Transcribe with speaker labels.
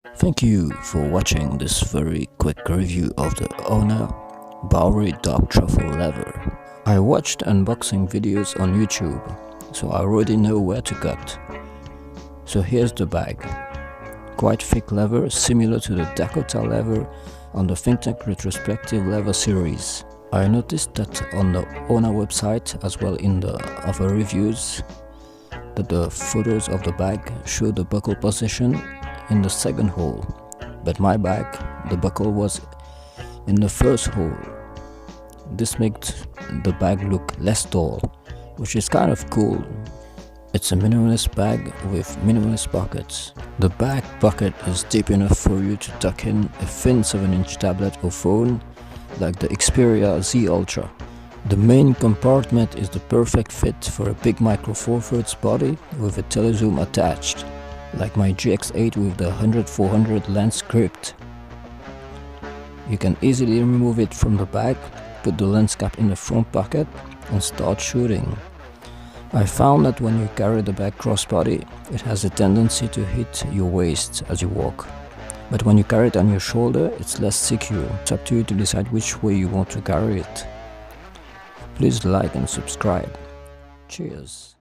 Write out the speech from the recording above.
Speaker 1: Thank you for watching this very quick review of the ONA Bowery Dark Truffle leather. I watched unboxing videos on YouTube, so I already know where to cut. So here's the bag. Quite thick leather, similar to the Dakota leather on the Think Tank Retrospective leather series. I noticed that on the ONA website, as well in the other reviews, that the photos of the bag show the buckle position in the second hole, but my bag, the buckle was in the first hole. This makes the bag look less tall, which is kind of cool. It's a minimalist bag with minimalist pockets. The back pocket is deep enough for you to tuck in a thin 7-inch tablet or phone like the Xperia Z Ultra. The main compartment is the perfect fit for a big Micro Four Thirds body with a telezoom attached, like my GX8 with the 100-400 lens gripped. You can easily remove it from the bag, put the lens cap in the front pocket and start shooting. I found that when you carry the bag crossbody, it has a tendency to hit your waist as you walk. But when you carry it on your shoulder, it's less secure. It's up to you to decide which way you want to carry it. Please like and subscribe. Cheers.